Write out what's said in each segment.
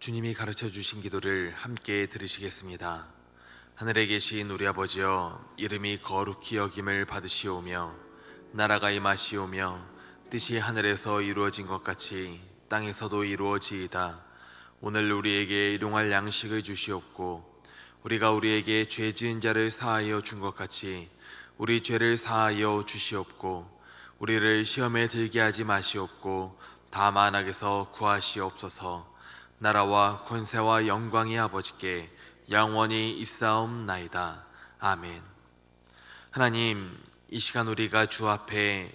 주님이 가르쳐 주신 기도를 함께 들으시겠습니다. 하늘에 계신 우리 아버지여, 이름이 거룩히 여김을 받으시오며 나라가 임하시오며 뜻이 하늘에서 이루어진 것 같이 땅에서도 이루어지이다. 오늘 우리에게 일용할 양식을 주시옵고, 우리가 우리에게 죄 지은 자를 사하여 준 것 같이 우리 죄를 사하여 주시옵고, 우리를 시험에 들게 하지 마시옵고 다만 악에서 구하시옵소서. 나라와 권세와 영광이 아버지께 영원히 있사옵나이다. 아멘. 하나님, 이 시간 우리가 주 앞에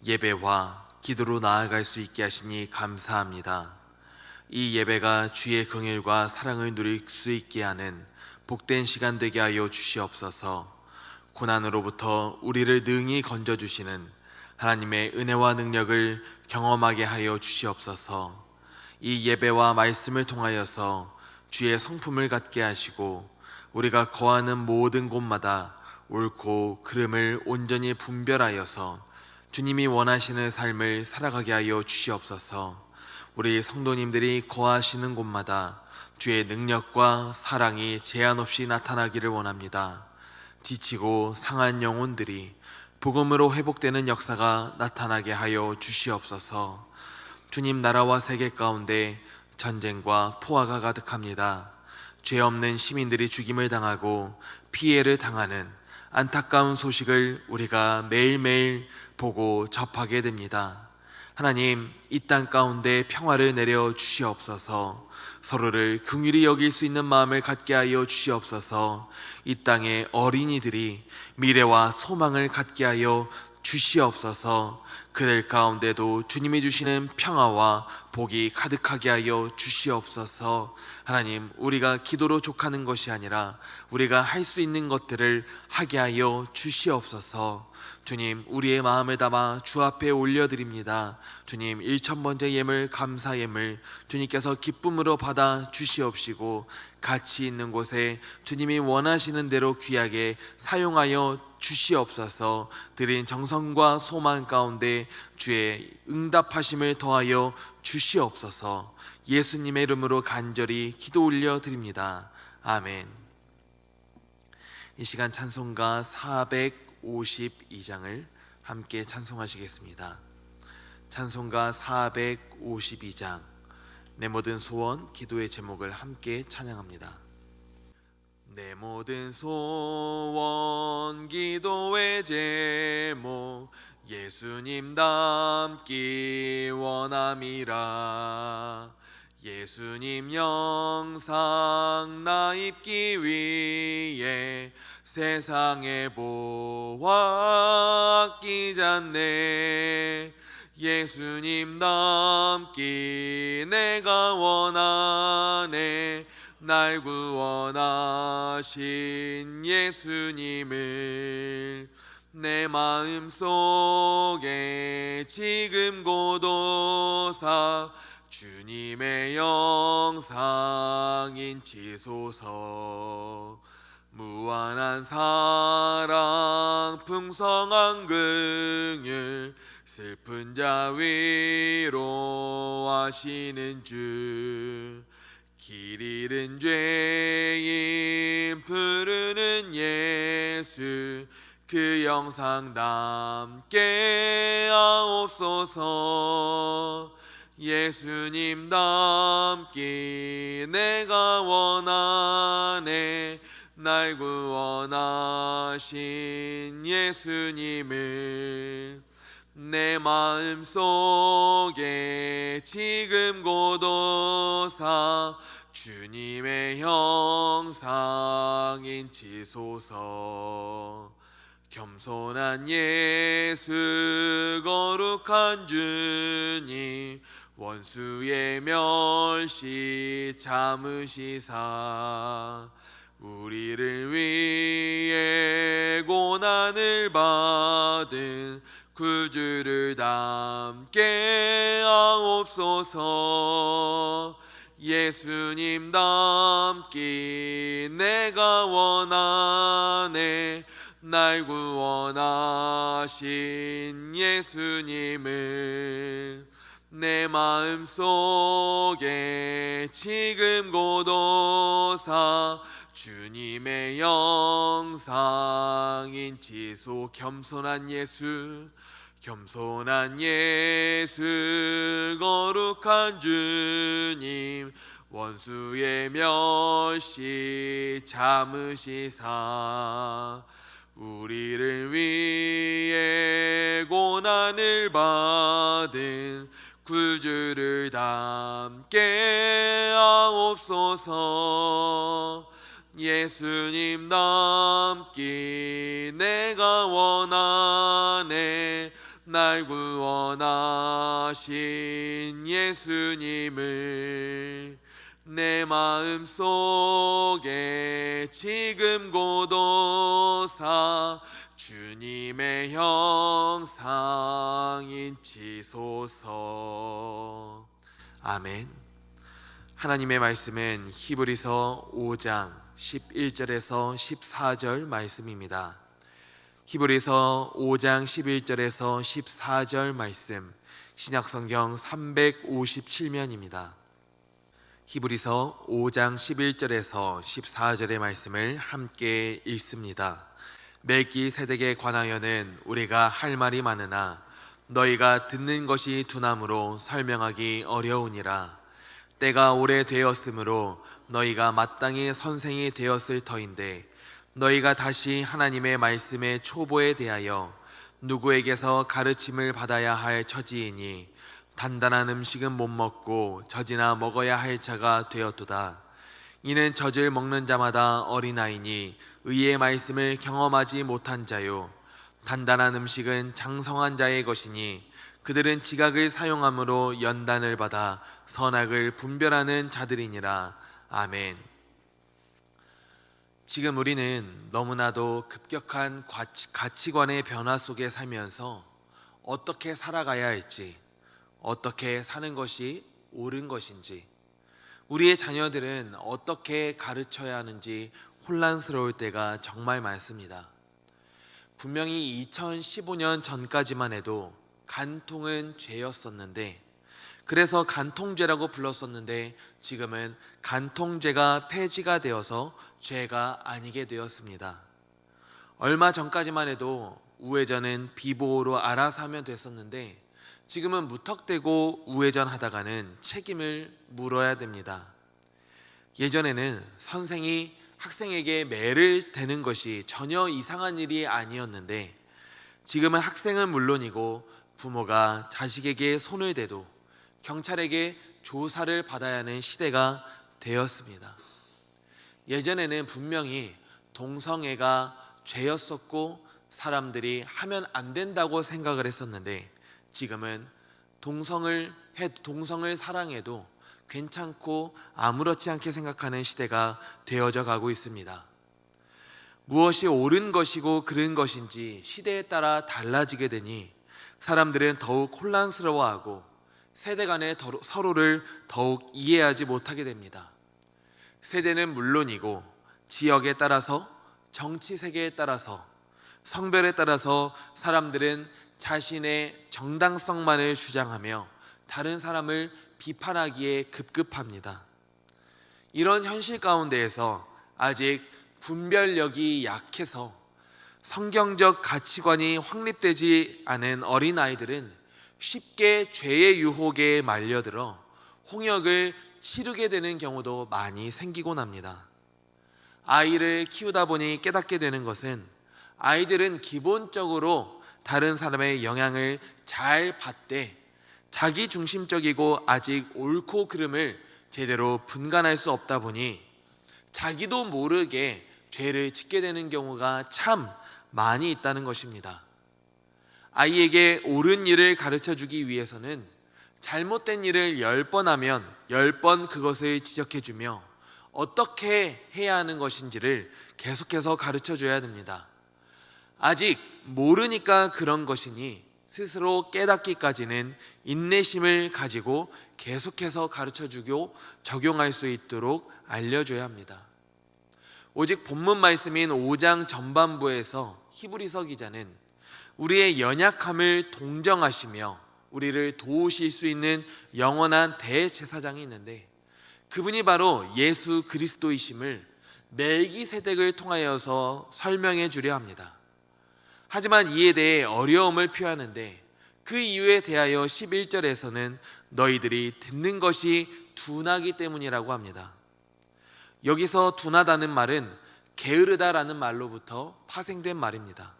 예배와 기도로 나아갈 수 있게 하시니 감사합니다. 이 예배가 주의 긍휼과 사랑을 누릴 수 있게 하는 복된 시간 되게 하여 주시옵소서. 고난으로부터 우리를 능히 건져주시는 하나님의 은혜와 능력을 경험하게 하여 주시옵소서. 이 예배와 말씀을 통하여서 주의 성품을 갖게 하시고, 우리가 거하는 모든 곳마다 옳고 그름을 온전히 분별하여서 주님이 원하시는 삶을 살아가게 하여 주시옵소서. 우리 성도님들이 거하시는 곳마다 주의 능력과 사랑이 제한 없이 나타나기를 원합니다. 지치고 상한 영혼들이 복음으로 회복되는 역사가 나타나게 하여 주시옵소서. 주님, 나라와 세계 가운데 전쟁과 포화가 가득합니다. 죄 없는 시민들이 죽임을 당하고 피해를 당하는 안타까운 소식을 우리가 매일매일 보고 접하게 됩니다. 하나님, 이 땅 가운데 평화를 내려 주시옵소서. 서로를 긍휼히 여길 수 있는 마음을 갖게 하여 주시옵소서. 이 땅의 어린이들이 미래와 소망을 갖게 하여 주시옵소서. 그들 가운데도 주님이 주시는 평화와 복이 가득하게 하여 주시옵소서. 하나님, 우리가 기도로 족하는 것이 아니라 우리가 할 수 있는 것들을 하게 하여 주시옵소서. 주님, 우리의 마음을 담아 주 앞에 올려드립니다. 주님, 1000번째 예물 감사 예물 주님께서 기쁨으로 받아 주시옵시고, 가치 있는 곳에 주님이 원하시는 대로 귀하게 사용하여 주시옵소서. 드린 정성과 소망 가운데 주의 응답하심을 더하여 주시옵소서. 예수님의 이름으로 간절히 기도 올려드립니다. 아멘. 이 시간 찬송가 452장을 함께 찬송하시겠습니다. 찬송가 452장, 내 모든 소원 기도의 제목을 함께 찬양합니다. 내 모든 소원 기도의 제목, 예수님 닮기 원함이라. 예수님 영상 나 입기 위해 세상에 보아 아끼잖네. 예수님 닮기 내가 원하네. 날 구원하신 예수님을 내 마음속에 지금 고도사 주님의 영상 인치소서. 무한한 사랑 풍성한 긍휼 슬픈 자 위로하시는 주. 길 잃은 죄인 부르는 예수, 그 영상 담게 하옵소서. 예수님 닮기 내가 원하네. 날 구원하신 예수님을 내 마음속에 지금 고도사 주님의 형상 인치소서. 겸손한 예수 거룩한 주님, 원수의 멸시 참으시사 우리를 위해 고난을 받은 구주를 닮게 하옵소서. 예수님 닮기 내가 원하네. 날 구원하신 예수님을 내 마음 속에 지금 고도사 주님의 영상인 지속 겸손한 예수 거룩한 주님 원수의 멸시 참으시사 우리를 위해 고난을 받은 굴주를 닮게 하옵소서. 예수님 닮기 내가 원하네. 날 구원하신 예수님을 내 마음 속에 지금 고도사 주님의 형상인 지소서. 아멘. 하나님의 말씀은 히브리서 5장 11절에서 14절 말씀입니다. 히브리서 5장 11절에서 14절 말씀, 신약성경 357면입니다. 히브리서 5장 11절에서 14절의 말씀을 함께 읽습니다. 멜기세덱에 관하여는 우리가 할 말이 많으나 너희가 듣는 것이 두나무로 설명하기 어려우니라. 때가 오래되었으므로 너희가 마땅히 선생이 되었을 터인데 너희가 다시 하나님의 말씀의 초보에 대하여 누구에게서 가르침을 받아야 할 처지이니 단단한 음식은 못 먹고 젖이나 먹어야 할 자가 되었도다. 이는 젖을 먹는 자마다 어린아이니 의의 말씀을 경험하지 못한 자요. 단단한 음식은 장성한 자의 것이니 그들은 지각을 사용함으로 연단을 받아 선악을 분별하는 자들이니라. 아멘. 지금 우리는 너무나도 급격한 가치관의 변화 속에 살면서 어떻게 살아가야 할지, 어떻게 사는 것이 옳은 것인지, 우리의 자녀들은 어떻게 가르쳐야 하는지 혼란스러울 때가 정말 많습니다. 분명히 2015년 전까지만 해도 간통은 죄였었는데, 그래서 간통죄라고 불렀었는데 지금은 간통죄가 폐지가 되어서 죄가 아니게 되었습니다. 얼마 전까지만 해도 우회전은 비보호로 알아서 하면 됐었는데 지금은 무턱대고 우회전하다가는 책임을 물어야 됩니다. 예전에는 선생이 학생에게 매를 대는 것이 전혀 이상한 일이 아니었는데 지금은 학생은 물론이고 부모가 자식에게 손을 대도 경찰에게 조사를 받아야 하는 시대가 되었습니다. 예전에는 분명히 동성애가 죄였었고 사람들이 하면 안 된다고 생각을 했었는데 지금은 동성을 사랑해도 괜찮고 아무렇지 않게 생각하는 시대가 되어져 가고 있습니다. 무엇이 옳은 것이고 그른 것인지 시대에 따라 달라지게 되니 사람들은 더욱 혼란스러워하고 세대 간에 서로를 더욱 이해하지 못하게 됩니다. 세대는 물론이고 지역에 따라서, 정치 세계에 따라서, 성별에 따라서 사람들은 자신의 정당성만을 주장하며 다른 사람을 비판하기에 급급합니다. 이런 현실 가운데에서 아직 분별력이 약해서 성경적 가치관이 확립되지 않은 어린아이들은 쉽게 죄의 유혹에 말려들어 홍역을 치르게 되는 경우도 많이 생기곤 합니다. 아이를 키우다 보니 깨닫게 되는 것은 아이들은 기본적으로 다른 사람의 영향을 잘 받되 자기 중심적이고 아직 옳고 그름을 제대로 분간할 수 없다 보니 자기도 모르게 죄를 짓게 되는 경우가 참 많이 있다는 것입니다. 아이에게 옳은 일을 가르쳐 주기 위해서는 잘못된 일을 10번 하면 10번 그것을 지적해 주며 어떻게 해야 하는 것인지를 계속해서 가르쳐 줘야 됩니다. 아직 모르니까 그런 것이니 스스로 깨닫기까지는 인내심을 가지고 계속해서 가르쳐 주고 적용할 수 있도록 알려줘야 합니다. 오직 본문 말씀인 5장 전반부에서 히브리서 기자는 우리의 연약함을 동정하시며 우리를 도우실 수 있는 영원한 대제사장이 있는데 그분이 바로 예수 그리스도이심을 멜기세덱을 통하여서 설명해 주려 합니다. 하지만 이에 대해 어려움을 표하는데 그 이유에 대하여 11절에서는 너희들이 듣는 것이 둔하기 때문이라고 합니다. 여기서 둔하다는 말은 게으르다라는 말로부터 파생된 말입니다.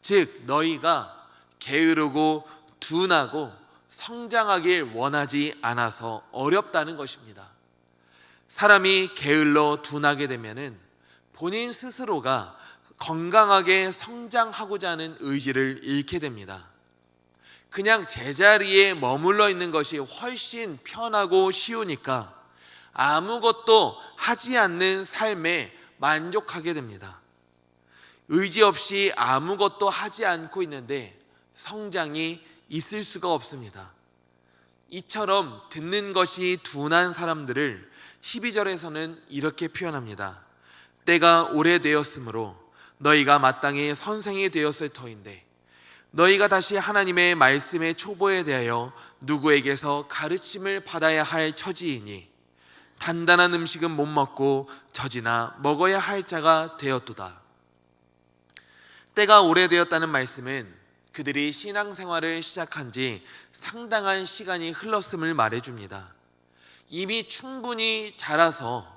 즉 너희가 게으르고 둔하고 성장하길 원하지 않아서 어렵다는 것입니다. 사람이 게을러 둔하게 되면은 본인 스스로가 건강하게 성장하고자 하는 의지를 잃게 됩니다. 그냥 제자리에 머물러 있는 것이 훨씬 편하고 쉬우니까 아무것도 하지 않는 삶에 만족하게 됩니다. 의지 없이 아무것도 하지 않고 있는데 성장이 있을 수가 없습니다. 이처럼 듣는 것이 둔한 사람들을 12절에서는 이렇게 표현합니다. 때가 오래되었으므로 너희가 마땅히 선생이 되었을 터인데 너희가 다시 하나님의 말씀의 초보에 대하여 누구에게서 가르침을 받아야 할 처지이니 단단한 음식은 못 먹고 젖이나 먹어야 할 자가 되었도다. 때가 오래되었다는 말씀은 그들이 신앙생활을 시작한 지 상당한 시간이 흘렀음을 말해줍니다. 이미 충분히 자라서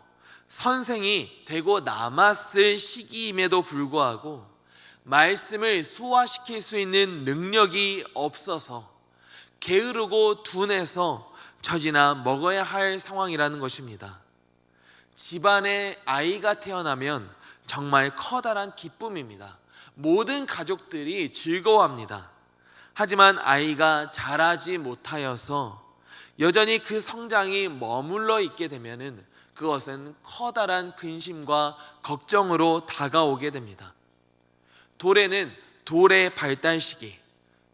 선생이 되고 남았을 시기임에도 불구하고 말씀을 소화시킬 수 있는 능력이 없어서 게으르고 둔해서 젖이나 먹어야 할 상황이라는 것입니다. 집안에 아이가 태어나면 정말 커다란 기쁨입니다. 모든 가족들이 즐거워합니다. 하지만 아이가 자라지 못하여서 여전히 그 성장이 머물러 있게 되면은 그것은 커다란 근심과 걱정으로 다가오게 됩니다. 돌에는 돌의 발달 시기,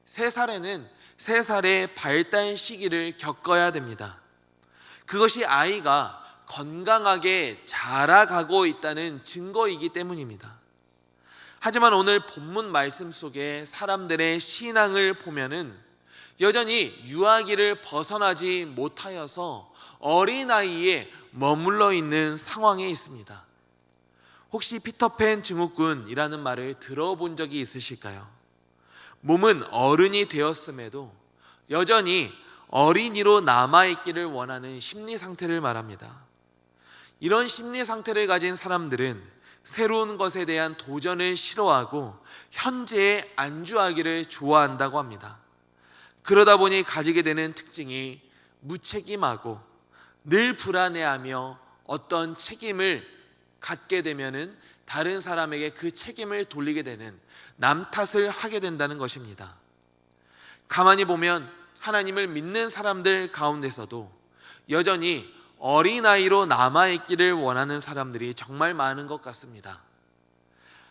3살에는 3살의 발달 시기를 겪어야 됩니다. 그것이 아이가 건강하게 자라가고 있다는 증거이기 때문입니다. 하지만 오늘 본문 말씀 속에 사람들의 신앙을 보면은 여전히 유아기를 벗어나지 못하여서 어린아이에 머물러 있는 상황에 있습니다. 혹시 피터팬 증후군이라는 말을 들어본 적이 있으실까요? 몸은 어른이 되었음에도 여전히 어린이로 남아있기를 원하는 심리 상태를 말합니다. 이런 심리 상태를 가진 사람들은 새로운 것에 대한 도전을 싫어하고 현재에 안주하기를 좋아한다고 합니다. 그러다 보니 가지게 되는 특징이 무책임하고 늘 불안해하며 어떤 책임을 갖게 되면은 다른 사람에게 그 책임을 돌리게 되는 남 탓을 하게 된다는 것입니다. 가만히 보면 하나님을 믿는 사람들 가운데서도 여전히 어린아이로 남아있기를 원하는 사람들이 정말 많은 것 같습니다.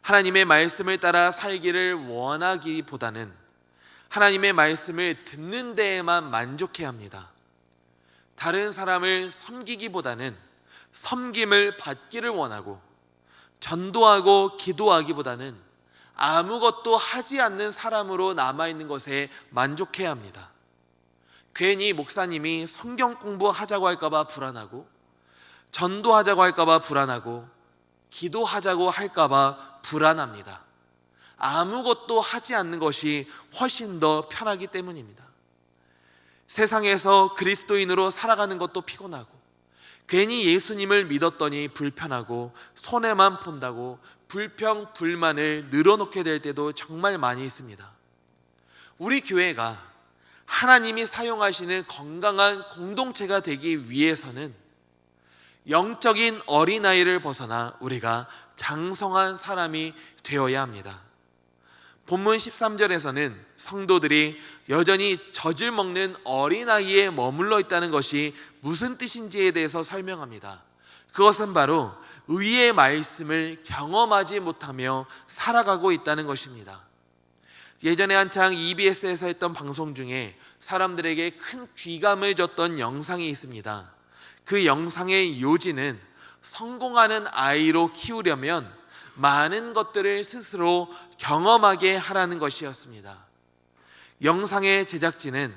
하나님의 말씀을 따라 살기를 원하기보다는 하나님의 말씀을 듣는 데에만 만족해야 합니다. 다른 사람을 섬기기보다는 섬김을 받기를 원하고 전도하고 기도하기보다는 아무것도 하지 않는 사람으로 남아있는 것에 만족해야 합니다. 괜히 목사님이 성경 공부하자고 할까봐 불안하고 전도하자고 할까봐 불안하고 기도하자고 할까봐 불안합니다. 아무것도 하지 않는 것이 훨씬 더 편하기 때문입니다. 세상에서 그리스도인으로 살아가는 것도 피곤하고 괜히 예수님을 믿었더니 불편하고 손해만 본다고 불평, 불만을 늘어놓게 될 때도 정말 많이 있습니다. 우리 교회가 하나님이 사용하시는 건강한 공동체가 되기 위해서는 영적인 어린아이를 벗어나 우리가 장성한 사람이 되어야 합니다. 본문 13절에서는 성도들이 여전히 젖을 먹는 어린아이에 머물러 있다는 것이 무슨 뜻인지에 대해서 설명합니다. 그것은 바로 의의 말씀을 경험하지 못하며 살아가고 있다는 것입니다. 예전에 한창 EBS에서 했던 방송 중에 사람들에게 큰 귀감을 줬던 영상이 있습니다. 그 영상의 요지는 성공하는 아이로 키우려면 많은 것들을 스스로 경험하게 하라는 것이었습니다. 영상의 제작진은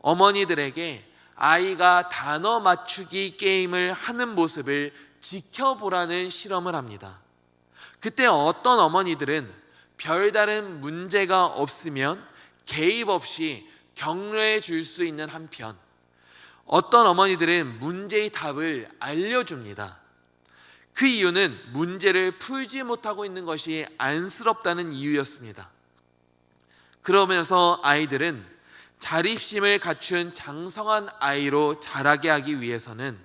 어머니들에게 아이가 단어 맞추기 게임을 하는 모습을 지켜보라는 실험을 합니다. 그때 어떤 어머니들은 별다른 문제가 없으면 개입 없이 격려해 줄 수 있는 한편, 어떤 어머니들은 문제의 답을 알려줍니다. 그 이유는 문제를 풀지 못하고 있는 것이 안쓰럽다는 이유였습니다. 그러면서 아이들은 자립심을 갖춘 장성한 아이로 자라게 하기 위해서는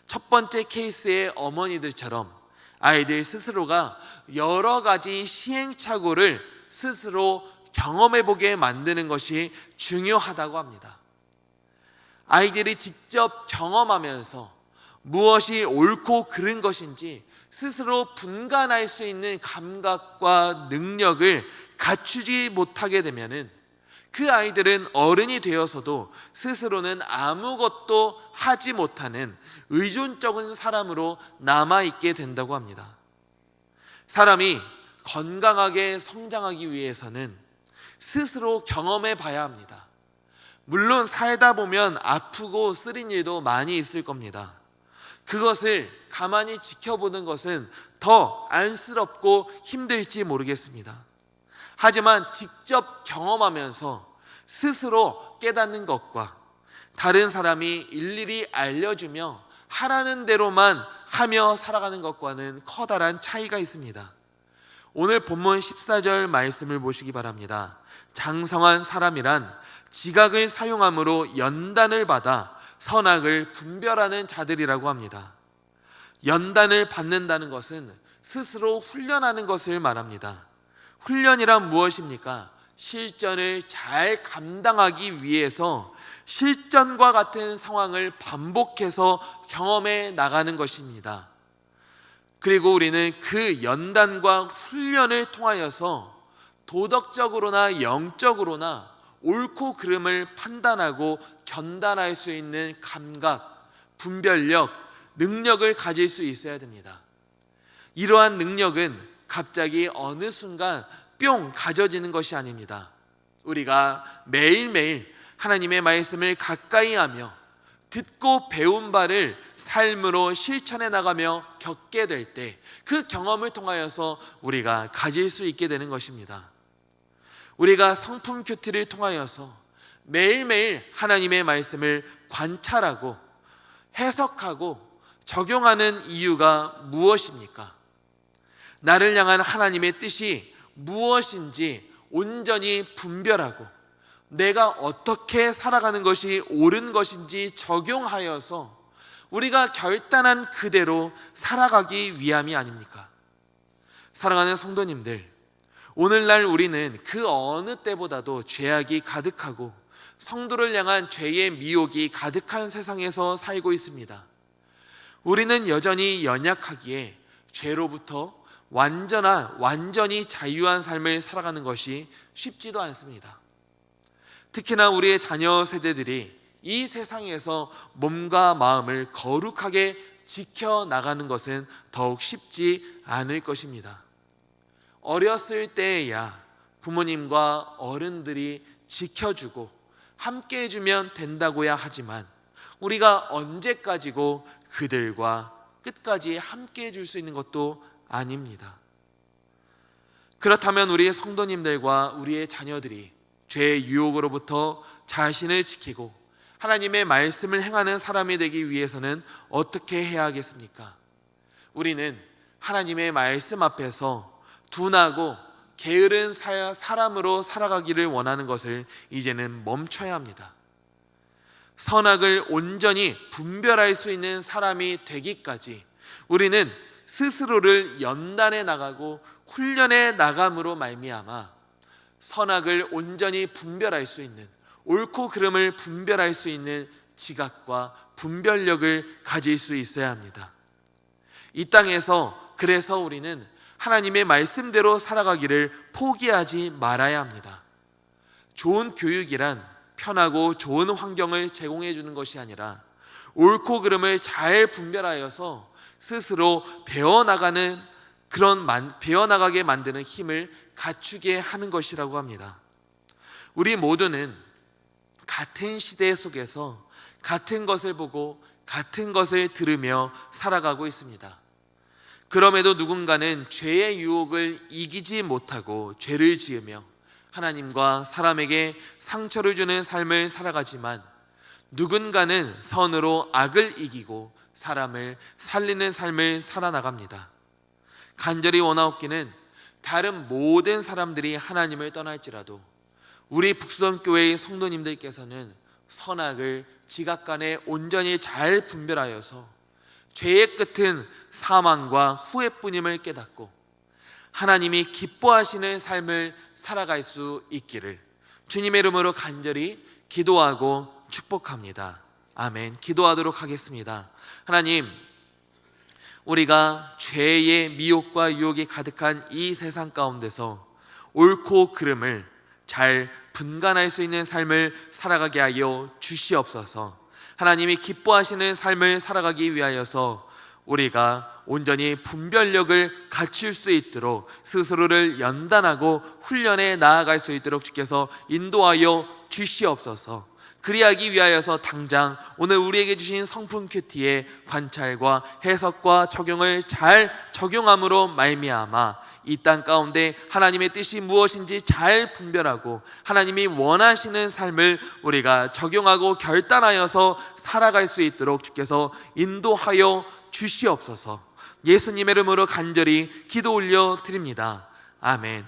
첫 번째 케이스의 어머니들처럼 아이들 스스로가 여러 가지 시행착오를 스스로 경험해보게 만드는 것이 중요하다고 합니다. 아이들이 직접 경험하면서 무엇이 옳고 그른 것인지 스스로 분간할 수 있는 감각과 능력을 갖추지 못하게 되면은 그 아이들은 어른이 되어서도 스스로는 아무것도 하지 못하는 의존적인 사람으로 남아있게 된다고 합니다. 사람이 건강하게 성장하기 위해서는 스스로 경험해 봐야 합니다. 물론 살다 보면 아프고 쓰린 일도 많이 있을 겁니다. 그것을 가만히 지켜보는 것은 더 안쓰럽고 힘들지 모르겠습니다. 하지만 직접 경험하면서 스스로 깨닫는 것과 다른 사람이 일일이 알려주며 하라는 대로만 하며 살아가는 것과는 커다란 차이가 있습니다. 오늘 본문 14절 말씀을 보시기 바랍니다. 장성한 사람이란 지각을 사용함으로 연단을 받아 선악을 분별하는 자들이라고 합니다. 연단을 받는다는 것은 스스로 훈련하는 것을 말합니다. 훈련이란 무엇입니까? 실전을 잘 감당하기 위해서 실전과 같은 상황을 반복해서 경험해 나가는 것입니다. 그리고 우리는 그 연단과 훈련을 통하여서 도덕적으로나 영적으로나 옳고 그름을 판단하고 견단할 수 있는 감각, 분별력, 능력을 가질 수 있어야 됩니다. 이러한 능력은 갑자기 어느 순간 뿅 가져지는 것이 아닙니다. 우리가 매일매일 하나님의 말씀을 가까이 하며 듣고 배운 바를 삶으로 실천해 나가며 겪게 될 때 그 경험을 통하여서 우리가 가질 수 있게 되는 것입니다. 우리가 성품 큐티를 통하여서 매일매일 하나님의 말씀을 관찰하고 해석하고 적용하는 이유가 무엇입니까? 나를 향한 하나님의 뜻이 무엇인지 온전히 분별하고 내가 어떻게 살아가는 것이 옳은 것인지 적용하여서 우리가 결단한 그대로 살아가기 위함이 아닙니까? 사랑하는 성도님들, 오늘날 우리는 그 어느 때보다도 죄악이 가득하고 성도를 향한 죄의 미혹이 가득한 세상에서 살고 있습니다. 우리는 여전히 연약하기에 죄로부터 완전히 자유한 삶을 살아가는 것이 쉽지도 않습니다. 특히나 우리의 자녀 세대들이 이 세상에서 몸과 마음을 거룩하게 지켜나가는 것은 더욱 쉽지 않을 것입니다. 어렸을 때에야 부모님과 어른들이 지켜주고 함께 해주면 된다고야 하지만 우리가 언제까지고 그들과 끝까지 함께 해줄 수 있는 것도 아닙니다. 그렇다면 우리의 성도님들과 우리의 자녀들이 죄의 유혹으로부터 자신을 지키고 하나님의 말씀을 행하는 사람이 되기 위해서는 어떻게 해야 하겠습니까? 우리는 하나님의 말씀 앞에서 둔하고 게으른 사람으로 살아가기를 원하는 것을 이제는 멈춰야 합니다. 선악을 온전히 분별할 수 있는 사람이 되기까지 우리는 스스로를 연단해 나가고 훈련해 나감으로 말미암아 선악을 온전히 분별할 수 있는, 옳고 그름을 분별할 수 있는 지각과 분별력을 가질 수 있어야 합니다. 이 땅에서 그래서 우리는 하나님의 말씀대로 살아가기를 포기하지 말아야 합니다. 좋은 교육이란 편하고 좋은 환경을 제공해 주는 것이 아니라 옳고 그름을 잘 분별하여서 스스로 배워나가게 만드는 힘을 갖추게 하는 것이라고 합니다. 우리 모두는 같은 시대 속에서 같은 것을 보고 같은 것을 들으며 살아가고 있습니다. 그럼에도 누군가는 죄의 유혹을 이기지 못하고 죄를 지으며 하나님과 사람에게 상처를 주는 삶을 살아가지만, 누군가는 선으로 악을 이기고 사람을 살리는 삶을 살아나갑니다. 간절히 원하옵기는 다른 모든 사람들이 하나님을 떠날지라도 우리 북수원교회의 성도님들께서는 선악을 지각간에 온전히 잘 분별하여서 죄의 끝은 사망과 후회뿐임을 깨닫고 하나님이 기뻐하시는 삶을 살아갈 수 있기를 주님의 이름으로 간절히 기도하고 축복합니다. 아멘. 기도하도록 하겠습니다. 하나님, 우리가 죄의 미혹과 유혹이 가득한 이 세상 가운데서 옳고 그름을 잘 분간할 수 있는 삶을 살아가게 하여 주시옵소서. 하나님이 기뻐하시는 삶을 살아가기 위하여서 우리가 온전히 분별력을 갖출 수 있도록 스스로를 연단하고 훈련해 나아갈 수 있도록 주께서 인도하여 주시옵소서. 그리하기 위하여서 당장 오늘 우리에게 주신 성품 큐티의 관찰과 해석과 적용을 잘 적용함으로 말미암아 이 땅 가운데 하나님의 뜻이 무엇인지 잘 분별하고 하나님이 원하시는 삶을 우리가 적용하고 결단하여서 살아갈 수 있도록 주께서 인도하여 주시옵소서. 예수님의 이름으로 간절히 기도 올려 드립니다. 아멘.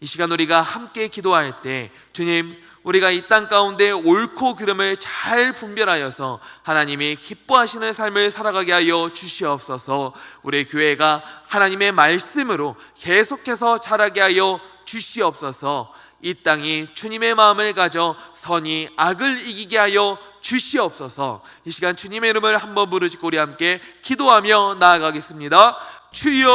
이 시간 우리가 함께 기도할 때 주님, 우리가 이 땅 가운데 옳고 그름을 잘 분별하여서 하나님이 기뻐하시는 삶을 살아가게 하여 주시옵소서. 우리 교회가 하나님의 말씀으로 계속해서 자라게 하여 주시옵소서. 이 땅이 주님의 마음을 가져 선이 악을 이기게 하여 주시옵소서. 이 시간 주님의 이름을 한번 부르짖고 우리 함께 기도하며 나아가겠습니다. 주여